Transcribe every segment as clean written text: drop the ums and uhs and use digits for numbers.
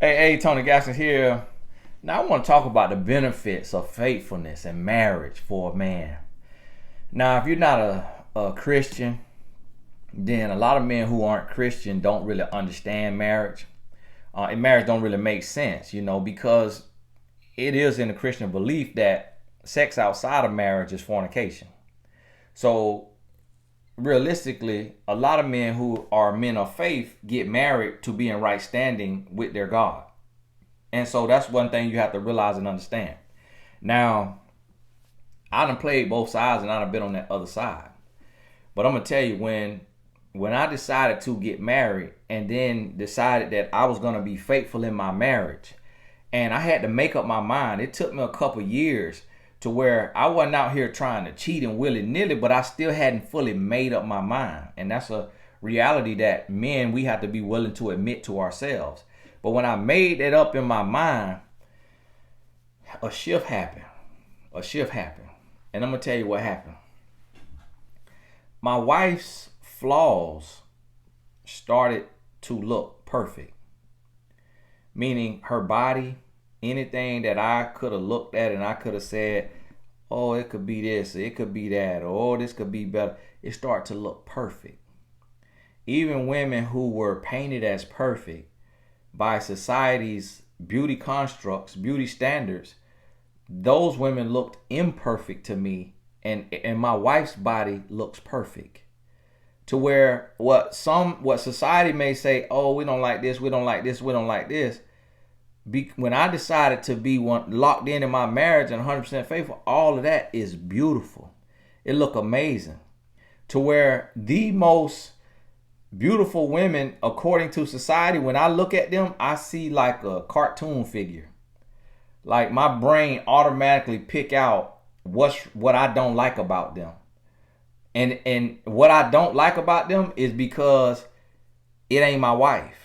Hey, Tony Gaston here. Now I want to talk about the benefits of faithfulness and marriage for a man. Now, if you're not a Christian, then a lot of men who aren't Christian don't really understand marriage. And marriage don't really make sense, because it is in the Christian belief that sex outside of marriage is fornication. So realistically, a lot of men who are men of faith get married to be in right standing with their God. And so that's one thing you have to realize and understand. Now, I done played both sides and I done been on that other side. But I'm gonna tell you, when I decided to get married and then decided that I was gonna be faithful in my marriage, and I had to make up my mind. It took me a couple years to where I wasn't out here trying to cheat and willy-nilly, but I still hadn't fully made up my mind. And that's a reality that men, we have to be willing to admit to ourselves. But when I made it up in my mind, a shift happened. And I'm going to tell you what happened. My wife's flaws started to look perfect. Meaning her body, anything that I could have looked at and I could have said, oh, it could be this, it could be that, or oh, this could be better. It started to look perfect. Even women who were painted as perfect by society's beauty constructs, beauty standards, those women looked imperfect to me, and my wife's body looks perfect. To where what society may say, oh, we don't like this, we don't like this, we don't like this. When I decided to be locked in my marriage and 100% faithful, all of that is beautiful. It look amazing. To where the most beautiful women, according to society, when I look at them, I see like a cartoon figure. Like my brain automatically pick out what I don't like about them. And what I don't like about them is because it ain't my wife.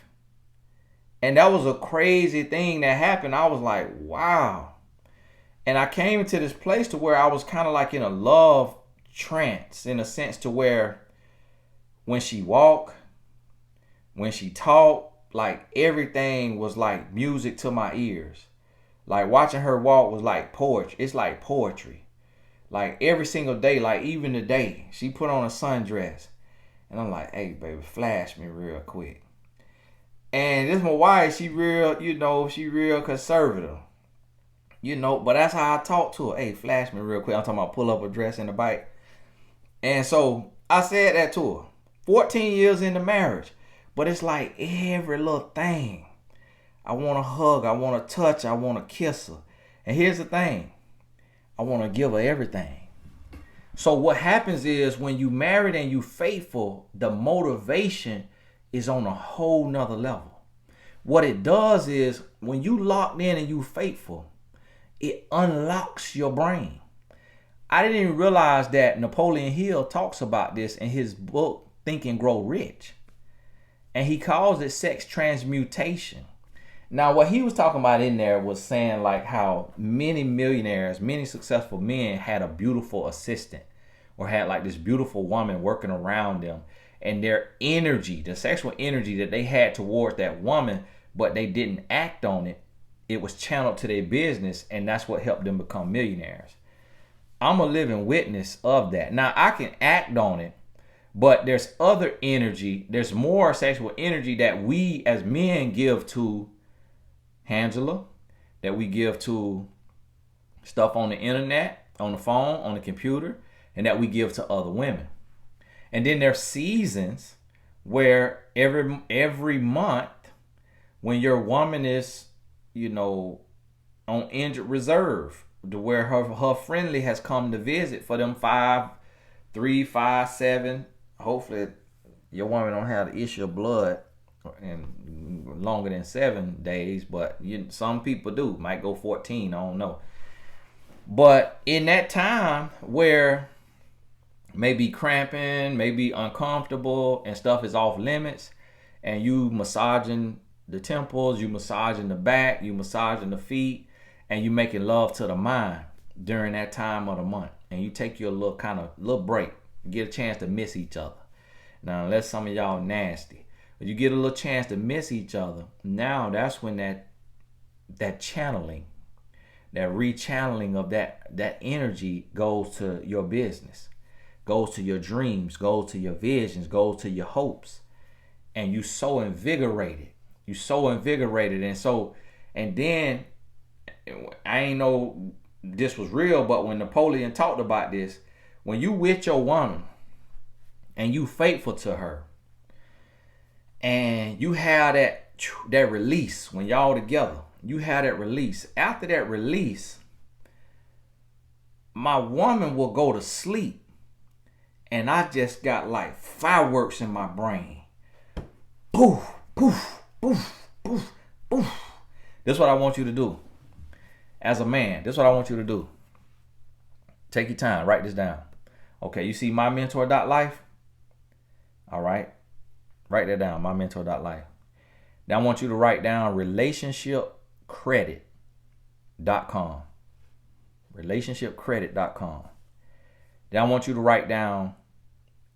And that was a crazy thing that happened. I was like, wow. And I came into this place to where I was kind of like in a love trance, in a sense to where when she walked, when she talked, like everything was like music to my ears. Like watching her walk was like poetry. It's like poetry. Like every single day, like even today, she put on a sundress. And I'm like, hey, baby, flash me real quick. And this my wife, she real conservative. But that's how I talk to her. Hey, flash me real quick. I'm talking about pull up a dress in the bike. And so I said that to her. 14 years into marriage. But it's like every little thing. I want to hug. I want to touch. I want to kiss her. And here's the thing. I want to give her everything. So what happens is when you married and you faithful, the motivation is on a whole nother level. What it does is when you locked in and you faithful, it unlocks your brain. I didn't even realize that Napoleon Hill talks about this in his book, Think and Grow Rich. And he calls it sex transmutation. Now, what he was talking about in there was saying like how many millionaires, many successful men had a beautiful assistant or had like this beautiful woman working around them. And their energy, the sexual energy that they had towards that woman, but they didn't act on it, it was channeled to their business, and that's what helped them become millionaires. I'm a living witness of that. Now, I can act on it, but there's other energy, there's more sexual energy that we as men give to Angela, that we give to stuff on the internet, on the phone, on the computer, and that we give to other women. And then there's seasons where every month when your woman is, on injured reserve, to where her friendly has come to visit for them 3, 5, 7. Hopefully your woman don't have the issue of blood and longer than 7 days, but some people do. Might go 14, I don't know. But in that time where maybe cramping, maybe uncomfortable, and stuff is off limits, and you massaging the temples, you massaging the back, you massaging the feet, and you making love to the mind during that time of the month, and you take your little break, get a chance to miss each other. Now, unless some of y'all nasty, but you get a little chance to miss each other. Now that's when that that channeling, that rechanneling of that energy goes to your business, goes to your dreams, goes to your visions, goes to your hopes. And you so invigorated. You so invigorated. And then I ain't know this was real, but when Napoleon talked about this, when you with your woman and you faithful to her, and you have that release when y'all together, you have that release. After that release, my woman will go to sleep, and I just got like fireworks in my brain. Poof, poof, poof, poof, poof. This is what I want you to do. As a man, this is what I want you to do. Take your time, write this down. Okay, you see mymentor.life? All right. Write that down, mymentor.life. Now I want you to write down relationshipcredit.com. Relationshipcredit.com. Then I want you to write down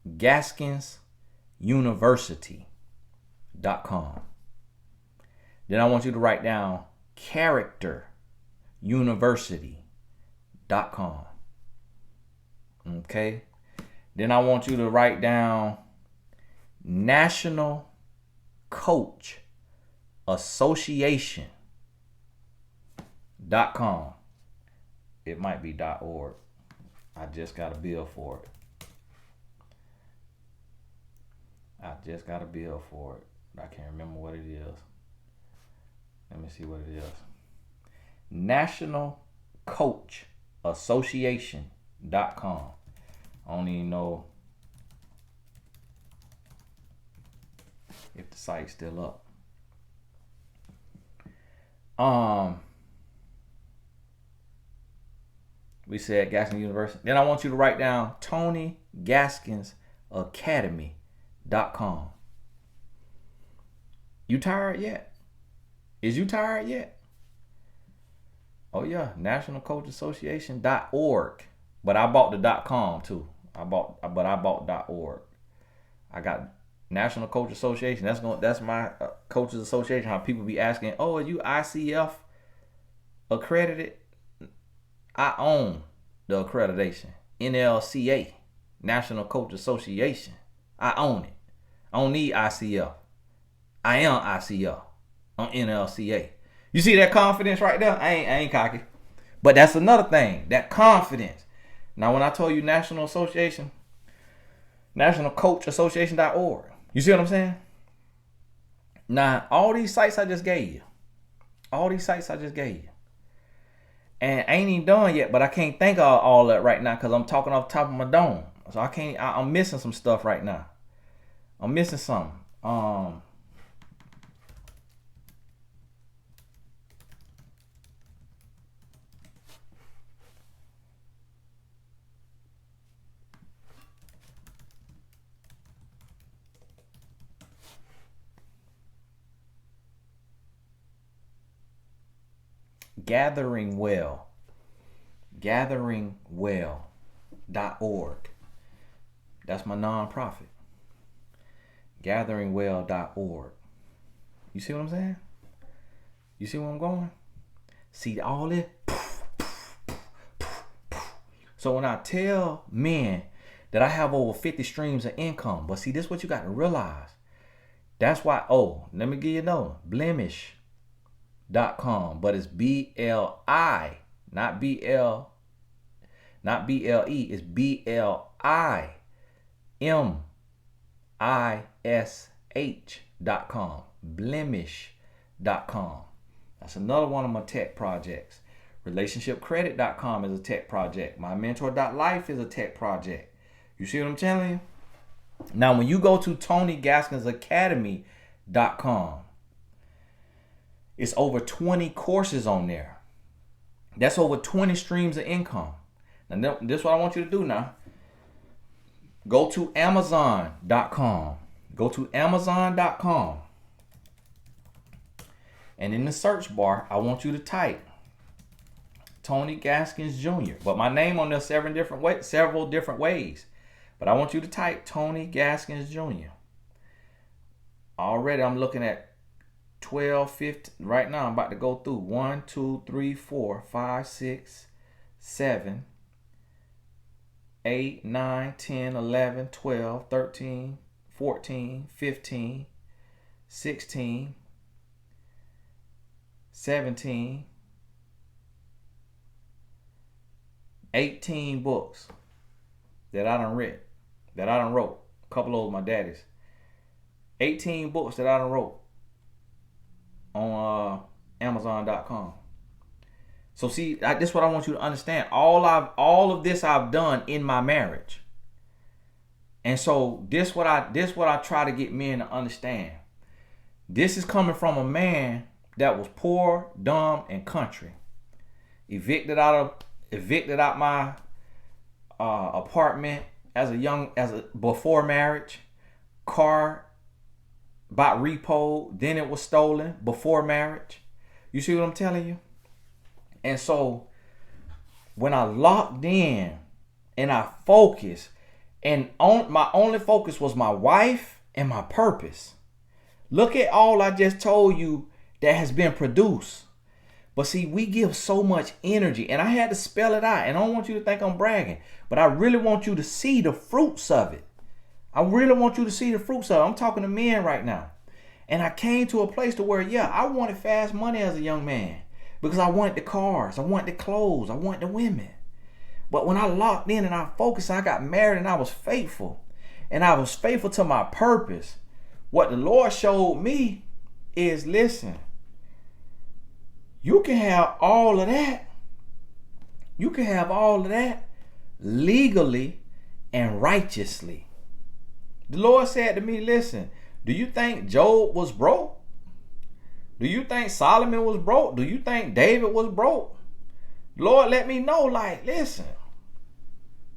GaskinsUniversity.com. Then I want you to write down CharacterUniversity.com. Okay. Then I want you to write down National Coach Association.com. It might be .org. I just got a bill for it. I can't remember what it is. Let me see what it is. National Coach Association.com. I don't even know if the site's still up. We said Gaskins University. Then I want you to write down Tony Gaskins Academy.com. You tired yet? Is you tired yet? Oh yeah, National Coach Association.org. But I bought the .com too. I bought .org. I got National Coach Association. That's my coaches association. How people be asking, "Oh, are you ICF accredited?" I own the accreditation. NLCA, National Coach Association. I own it. I don't need ICF. I am ICF. I'm NLCA. You see that confidence right there? I ain't cocky. But that's another thing. That confidence. Now, when I told you National Association, National Coach Association.org. You see what I'm saying? Now, all these sites I just gave you. And I ain't even done yet, but I can't think of all that right now because I'm talking off the top of my dome. So I'm missing some stuff right now. I'm missing something. GatheringWell.org. That's my nonprofit. GatheringWell.org. You see what I'm saying? You see where I'm going? See all this? So when I tell men that I have over 50 streams of income, but see, this is what you got to realize. That's why, let me give you another. Blemish.com, but it's BLI, not BL, not BLE, it's BLIMISH.com. Blemish.com. That's another one of my tech projects. Relationshipcredit.com is a tech project. MyMentor.life is a tech project. You see what I'm telling you? Now, when you go to TonyGaskinsAcademy.com, it's over 20 courses on there. That's over 20 streams of income. Now, this is what I want you to do now. Go to Amazon.com. Go to Amazon.com. And in the search bar, I want you to type Tony Gaskins Jr. But my name on there several different ways. But I want you to type Tony Gaskins Jr. Already I'm looking at 12, 15. Right now, I'm about to go through 1, 2, 3, 4, 5, 6, 7, 8, 9, 10, 11, 12, 13, 14, 15, 16, 17, 18 books that I done read, that I done wrote. A couple of those my daddy's. 18 books that I done wrote on Amazon.com. So see, this is what I want you to understand. All of this I've done in my marriage. And so this what I try to get men to understand. This is coming from a man that was poor, dumb, and country. Evicted out my apartment before marriage. Car bought repo, then it was stolen before marriage. You see what I'm telling you? And so when I locked in and I focused, and my only focus was my wife and my purpose. Look at all I just told you that has been produced. But see, we give so much energy, and I had to spell it out, and I don't want you to think I'm bragging, but I really want you to see the fruits of it. I really want you to see the fruits of it. I'm talking to men right now. And I came to a place to where, yeah, I wanted fast money as a young man because I wanted the cars, I wanted the clothes, I wanted the women. But when I locked in and I focused, I got married and I was faithful. And I was faithful to my purpose. What the Lord showed me is, listen, you can have all of that. You can have all of that legally and righteously. The Lord said to me, listen, do you think Job was broke? Do you think Solomon was broke? Do you think David was broke? Lord, let me know, like, listen,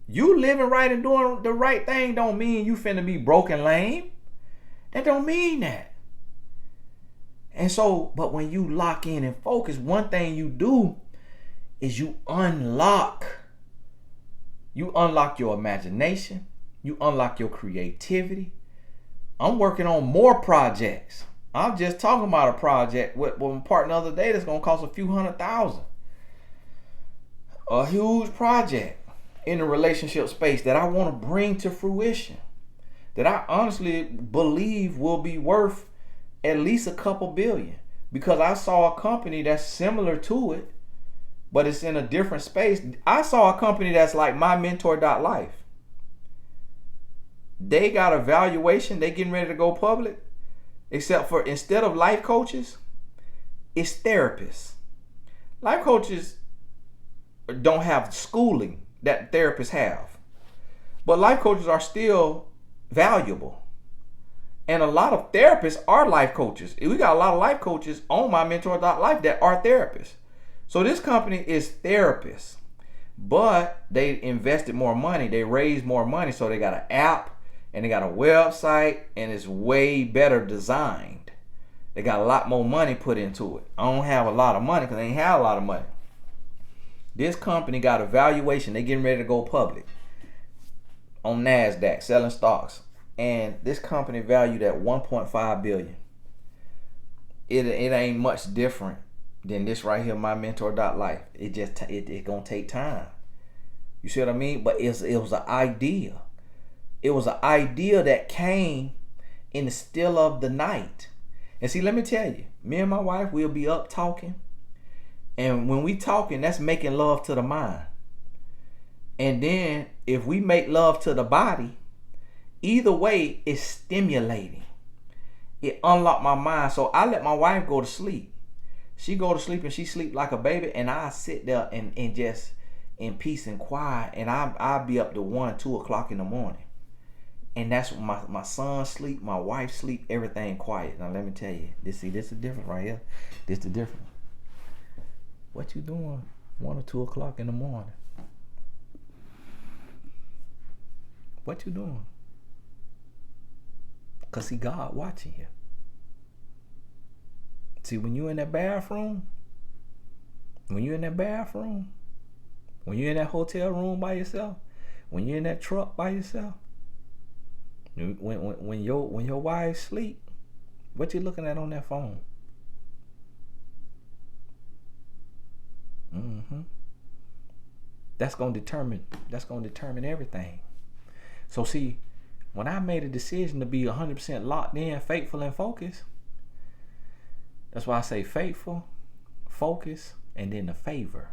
you living right and doing the right thing don't mean you finna be broke and lame. That don't mean that. And so, but when you lock in and focus, one thing you do is you unlock your imagination. You unlock your creativity. I'm working on more projects. I'm just talking about a project with my partner the other day that's going to cost a few $100,000. A huge project in the relationship space that I want to bring to fruition. That I honestly believe will be worth at least a couple billion. Because I saw a company that's similar to it, but it's in a different space. I saw a company that's like MyMentor.life. They got a valuation. They getting ready to go public. Except for instead of life coaches, it's therapists. Life coaches don't have schooling that therapists have. But life coaches are still valuable. And a lot of therapists are life coaches. We got a lot of life coaches on MyMentor.life that are therapists. So this company is therapists. But they invested more money. They raised more money. So they got an app. And they got a website, and it's way better designed. They got a lot more money put into it. I don't have a lot of money because they ain't have a lot of money. This company got a valuation. They getting ready to go public on NASDAQ, selling stocks. And this company valued at $1.5 billion. It ain't much different than this right here, MyMentor.life. It gonna take time. You see what I mean? But it was an idea. It was an idea that came in the still of the night. And see, let me tell you, me and my wife, we'll be up talking. And when we talking, that's making love to the mind. And then if we make love to the body, either way, it's stimulating. It unlocked my mind. So I let my wife go to sleep. She go to sleep and she sleep like a baby. And I sit there and just in peace and quiet. And I'll be up to 1, 2 o'clock in the morning. And that's when my son sleep, my wife sleep, everything quiet. Now let me tell you, this is different right here. This is different. What you doing 1 or 2 o'clock in the morning? What you doing? Cause see God watching you. See, when you in that bathroom, when you in that hotel room by yourself, when you're in that truck by yourself, when your wife sleep, what you looking at on that phone? That's gonna determine everything. So see, when I made a decision to be 100% locked in, faithful, and focused, that's why I say faithful, focus, and then the favor.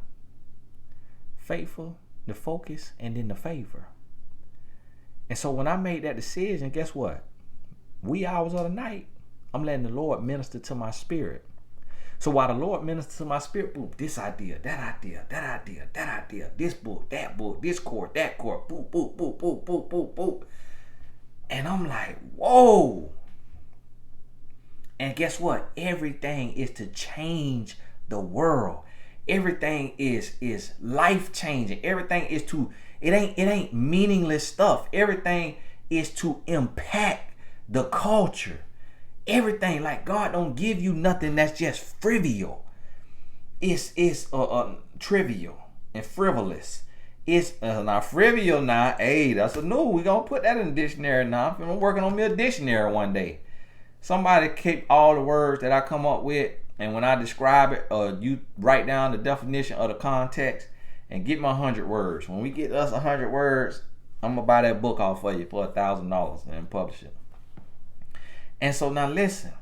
Faithful, the focus, and then the favor. And so when I made that decision, guess what? Wee hours of the night, I'm letting the Lord minister to my spirit. So while the Lord ministers to my spirit, boom, this idea, that idea, that idea, that idea, this book, this court, that court, boop, boop, boop, boop, boop, boop, boop. And I'm like, whoa. And guess what? Everything is to change the world. Everything is life changing. Everything is to, it ain't meaningless stuff. Everything is to impact the culture. Everything, like God don't give you nothing that's just trivial. It's trivial and frivolous. It's not trivial now. Hey, that's a new. We gonna put that in the dictionary now. I'm working on me a dictionary one day. Somebody keep all the words that I come up with, and when I describe it, you write down the definition of the context and get my 100 words. When we get us 100 words, I'm gonna buy that book off for you for $1,000 and publish it. And so now listen.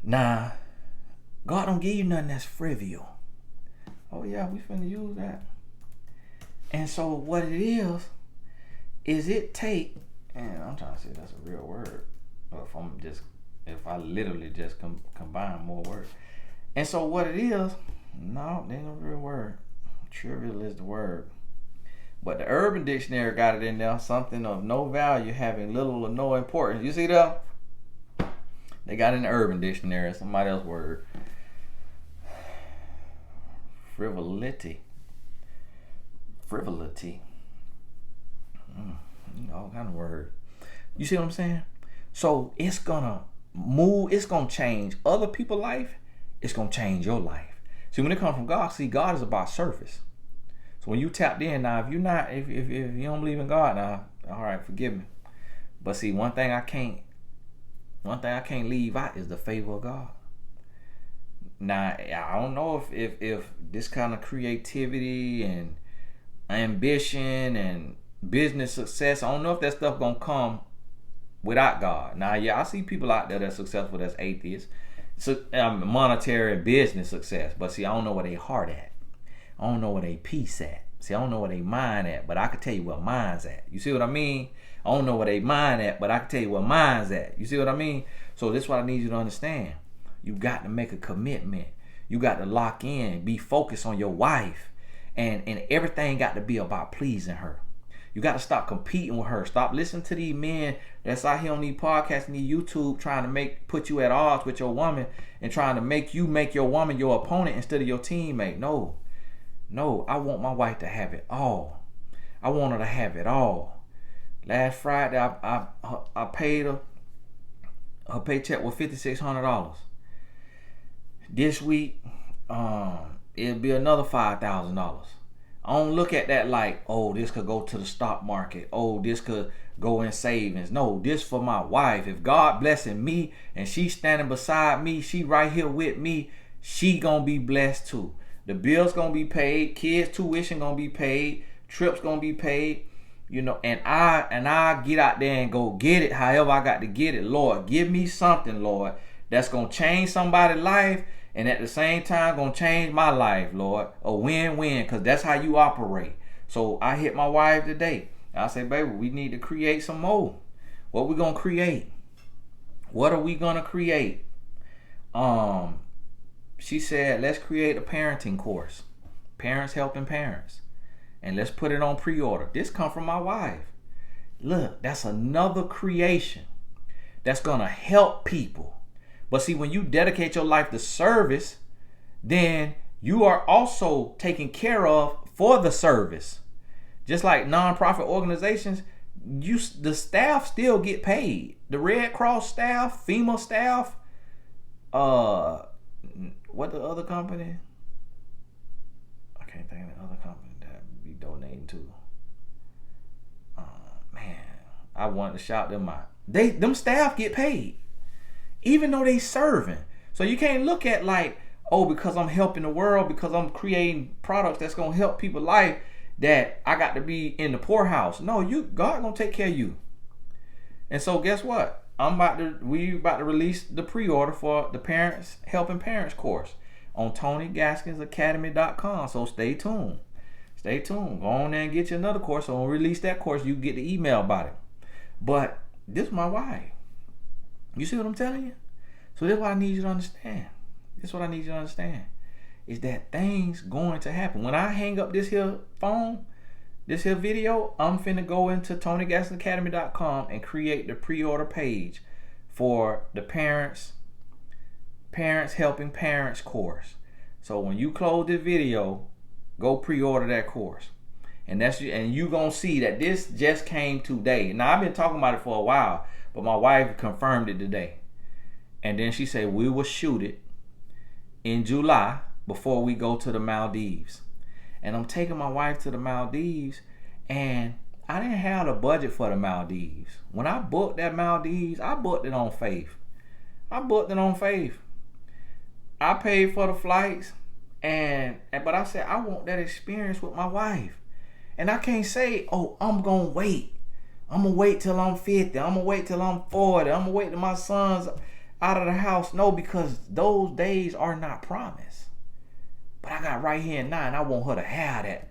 Now, God don't give you nothing that's trivial. Oh yeah, we finna use that. And so what it is it take, and I'm trying to say that's a real word. Or if I literally just combine more words. And so what it is, no, there ain't no real word. Trivial is the word. But the Urban Dictionary got it in there. Something of no value, having little or no importance. You see that? They got it in the Urban Dictionary. Somebody else's word. Frivolity. All kind of word. You see what I'm saying? So it's gonna move. It's gonna change other people's life. It's gonna change your life. See, when it comes from God, see, God is about service. So when you tapped in now, if you don't believe in God now, all right, forgive me. But see, one thing I can't leave out is the favor of God. Now, I don't know if this kind of creativity and ambition and business success, I don't know if that stuff gonna come without God. Now, yeah, I see people out there that's successful that's atheists. So monetary and business success. But see, I don't know where they heart at. I don't know where they peace at. See, I don't know where they mind at, but I can tell you where mine's at. You see what I mean? I don't know where they mind at, but I can tell you where mine's at. You see what I mean? So this is what I need you to understand. You got to make a commitment. You got to lock in, be focused on your wife. And everything got to be about pleasing her. You got to stop competing with her. Stop listening to these men that's out here on these podcasts and these YouTube trying to put you at odds with your woman and trying to make your woman your opponent instead of your teammate. No, I want my wife to have it all. I want her to have it all. Last Friday, I paid her paycheck was $5,600. This week, it'll be another $5,000. I don't look at that like, oh, this could go to the stock market. Oh, this could go in savings. No, this for my wife. If God blessing me and she standing beside me, she right here with me, she gonna be blessed too. The bills gonna be paid, kids tuition gonna be paid, trips gonna be paid, and I get out there and go get it however I got to get it. Lord, give me something, Lord, that's gonna change somebody's life and at the same time gonna change my life, Lord. A win-win, because that's how you operate. So I hit my wife today. I say, baby, we need to create some more. What we gonna create? What are we gonna create? She said, let's create a parenting course. Parents helping parents. And let's put it on pre-order. This come from my wife. Look, that's another creation that's gonna help people. But see, when you dedicate your life to service, then you are also taken care of for the service. Just like nonprofit organizations, the staff still get paid. The Red Cross staff, FEMA staff, what the other company? I can't think of the other company that be donating to. Man, I wanted to shout them out. Them staff get paid, even though they serving. So you can't look at like, oh, because I'm helping the world, because I'm creating products that's gonna help people's life, that I got to be in the poorhouse. No, God gonna take care of you. And so guess what? We about to release the pre-order for the Parents Helping Parents course on TonyGaskinsAcademy.com. So stay tuned. Stay tuned. Go on there and get you another course. So when we release that course, you get the email about it. But this is my wife. You see what I'm telling you? So this is what I need you to understand. This is what I need you to understand. Is that things going to happen. When I hang up this here phone, this here video, I'm finna go into TonyGaskinsAcademy.com and create the pre-order page for the Parents Helping Parents course. So when you close this video, go pre-order that course. And you gonna see that this just came today. Now I've been talking about it for a while, but my wife confirmed it today. And then she said we will shoot it in July before we go to the Maldives. And I'm taking my wife to the Maldives, and I didn't have the budget for the Maldives. When I booked that Maldives, I booked it on faith. I paid for the flights, but I said I want that experience with my wife. And I can't say, oh, I'm gonna wait. I'm gonna wait till I'm 50. I'm gonna wait till I'm 40. I'm gonna wait till my son's out of the house. No, because those days are not promised. But I got right here and now, and I want her to have that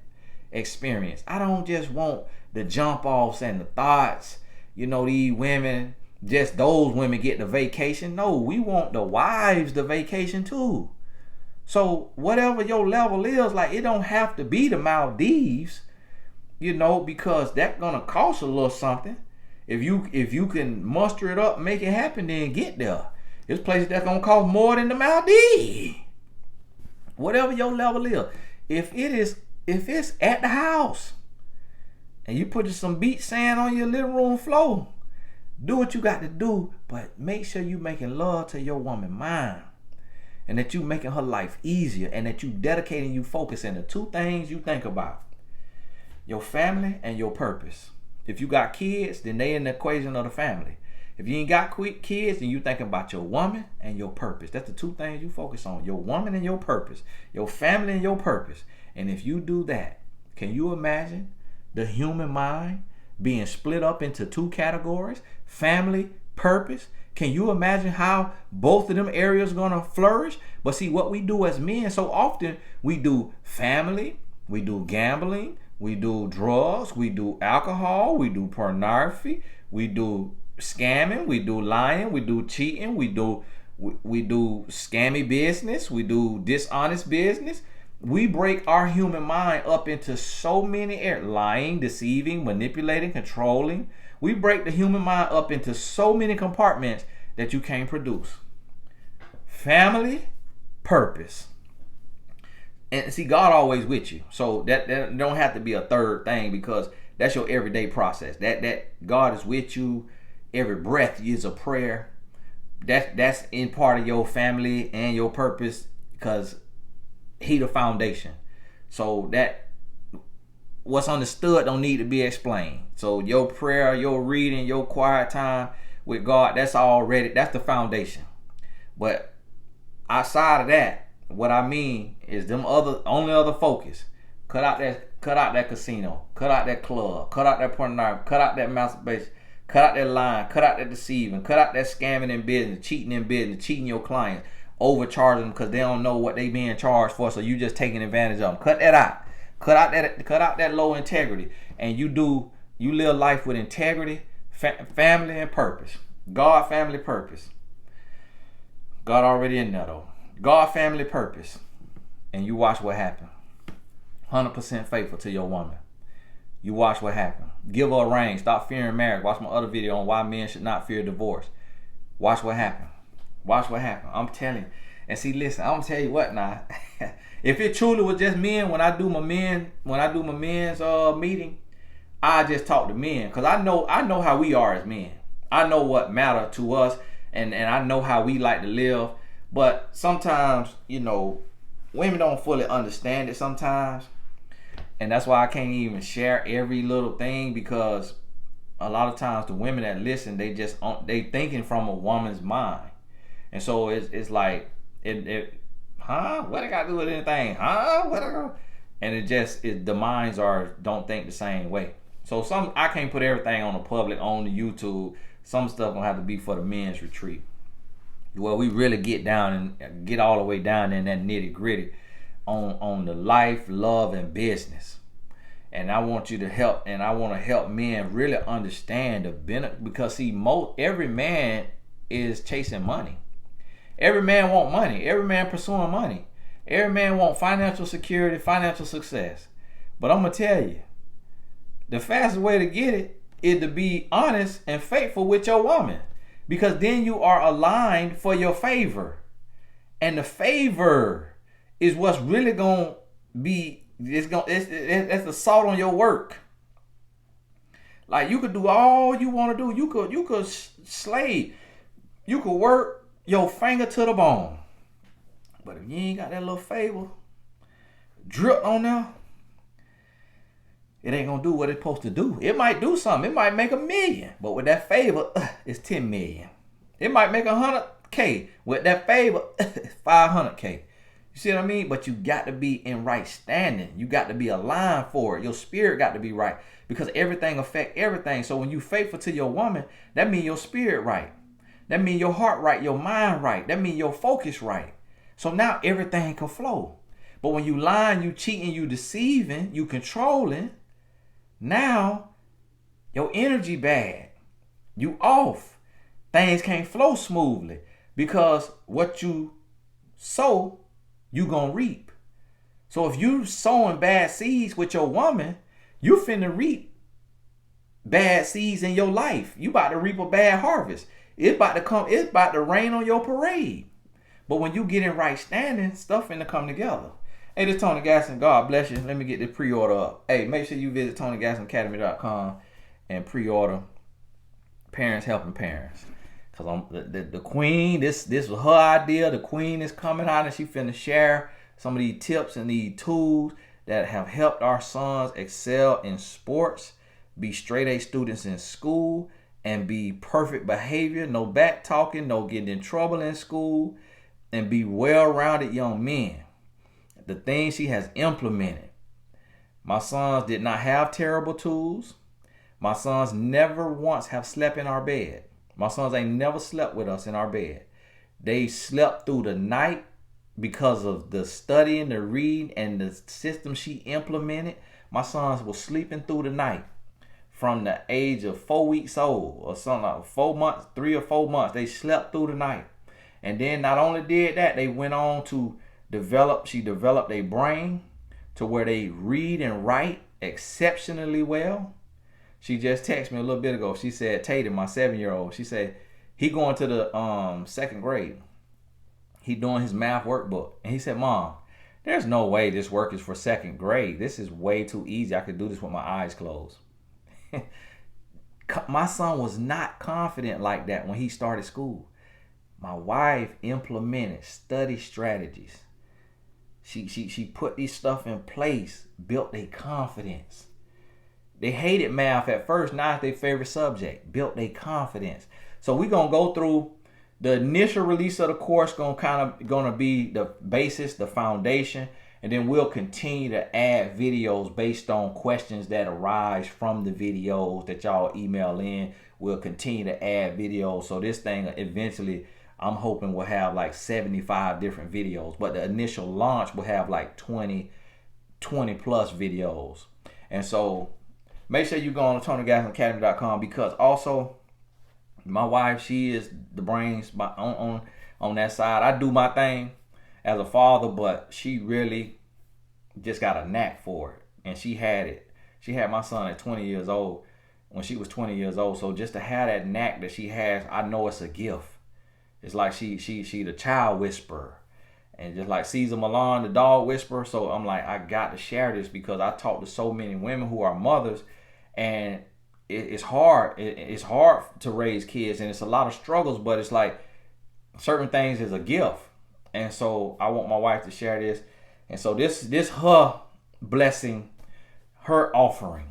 experience. I don't just want the jump offs and the thoughts. These women, just those women get the vacation. No, we want the wives the vacation too. So whatever your level is, like, it don't have to be the Maldives, because that's gonna cost a little something. If you can muster it up, make it happen, then get there. There's places that's gonna cost more than the Maldives. Whatever your level is, if it's at the house and you put some beach sand on your living room floor, do what you got to do, but make sure you making love to your woman mind, and that you making her life easier, and that you dedicating, you focusing the two things you think about: your family and your purpose. If you got kids, then they in the equation of the family. If you ain't got kids, then you thinking about your woman and your purpose. That's the two things you focus on: your woman and your purpose, your family and your purpose. And if you do that, can you imagine the human mind being split up into two categories: family, purpose? Can you imagine how both of them areas gonna flourish? But see, what we do as men, so often we do family, we do gambling, we do drugs, we do alcohol, we do pornography, we do scamming, we do lying, we do cheating, we do scammy business, we do dishonest business. We break our human mind up into so many areas: lying, deceiving, manipulating, controlling. We break the human mind up into so many compartments that you can't produce. Family, purpose. And see, God always with you. So that don't have to be a third thing, because that's your everyday process. That God is with you. Every breath is a prayer. That's in part of your family and your purpose, because He the foundation. So that what's understood don't need to be explained. So your prayer, your reading, your quiet time with God, that's the foundation. But outside of that, what I mean is only other focus. Cut out that casino, cut out that club, cut out that pornography, cut out that masturbation, cut out that lying, cut out that deceiving, cut out that scamming in business, cheating your clients, overcharging them because they don't know what they being charged for, so you just taking advantage of them. Cut that out. Cut out that low integrity, and you live life with integrity, family, and purpose. God, family, purpose. God already in there though. God, family, purpose, and you watch what happens. 100% faithful to your woman. You watch what happens. Give her a ring. Stop fearing marriage. Watch my other video on why men should not fear divorce. Watch what happens. Watch what happens. I'm telling you. And see, listen, I'm gonna tell you what now. If it truly was just men, when I do my men's meeting, I just talk to men, because I know how we are as men. I know what matter to us, and I know how we like to live. But sometimes, women don't fully understand it sometimes. And that's why I can't even share every little thing, because a lot of times the women that listen, they thinking from a woman's mind. And so it's like Huh? What I got to do with anything? Huh? What I got? And the minds don't think the same way. So I can't put everything on the public, on the YouTube. Some stuff gonna have to be for the men's retreat. Well, we really get down and get all the way down in that nitty gritty on the life, love, and business. And I want you to help, and I want to help men really understand the benefit, because see, every man is chasing money. Every man want money. Every man pursuing money. Every man want financial security, financial success. But I'm gonna tell you, the fastest way to get it is to be honest and faithful with your woman, because then you are aligned for your favor, and the favor is what's really gonna be. It's the salt on your work. Like, you could do all you want to do. You could slave. You could work your finger to the bone. But if you ain't got that little favor drip on there, it ain't gonna do what it's supposed to do. It might do something. It might make $1 million, but with that favor, it's 10 million. It might make 100K. With that favor, 500K. You see what I mean? But you got to be in right standing. You got to be aligned for it. Your spirit got to be right, because everything affects everything. So when you faithful to your woman, that means your spirit right. That means your heart right, your mind right. That means your focus right. So now everything can flow. But when you lying, you cheating, you deceiving, you controlling, now your energy bad. You off. Things can't flow smoothly, because what you sow, you gonna reap. So if you sowing bad seeds with your woman, you finna reap bad seeds in your life. You about to reap a bad harvest. It's about to rain on your parade. But when you get in right standing, stuff finna come together. Hey, this is Tony Gasson. God bless you. Let me get this pre-order up. Hey, make sure you visit TonyGassonAcademy.com and pre-order Parents Helping Parents. Cause the queen, this was her idea. The queen is coming out, and she finna share some of these tips and these tools that have helped our sons excel in sports, be straight A students in school, and be perfect behavior, no back talking, no getting in trouble in school, and be well-rounded young men. The things she has implemented. My sons did not have terrible tools. My sons never once have slept in our bed. My sons ain't never slept with us in our bed. They slept through the night because of the studying, the reading, and the system she implemented. My sons were sleeping through the night from the age of 4 weeks old, or something like 4 months, 3 or 4 months. They slept through the night. And then not only did that, they went on to she developed a brain to where they read and write exceptionally well. She just texted me a little bit ago. She said, Tatum, my 7-year-old, she said, he going to the second grade. He doing his math workbook. And he said, Mom, there's no way this work is for second grade. This is way too easy. I could do this with my eyes closed. My son was not confident like that when he started school. My wife implemented study strategies. She put these stuff in place, built their confidence. They hated math at first. Now it's their favorite subject. Built their confidence. So we're going to go through the initial release of the course, going to be the basis, the foundation. And then we'll continue to add videos based on questions that arise from the videos that y'all email in. We'll continue to add videos. So this thing eventually, I'm hoping we'll have like 75 different videos. But the initial launch will have like 20 plus videos. And so make sure you go on to TonyGassonAcademy.com, because also my wife, she is the brains on that side. I do my thing as a father, but she really just got a knack for it. And she had it. She had my son at 20 years old when she was 20 years old. So just to have that knack that she has, I know it's a gift. It's like she the child whisperer. And just like Caesar Milan, the dog whisperer. So I'm like, I got to share this, because I talk to so many women who are mothers, and it's hard. It's hard to raise kids, and it's a lot of struggles, but it's like certain things is a gift. And so I want my wife to share this. And so this her blessing, her offering.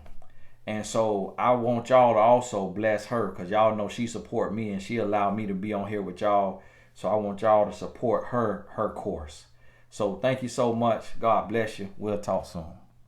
And so I want y'all to also bless her, because y'all know she support me, and she allowed me to be on here with y'all. So I want y'all to support her course. So thank you so much. God bless you. We'll talk soon.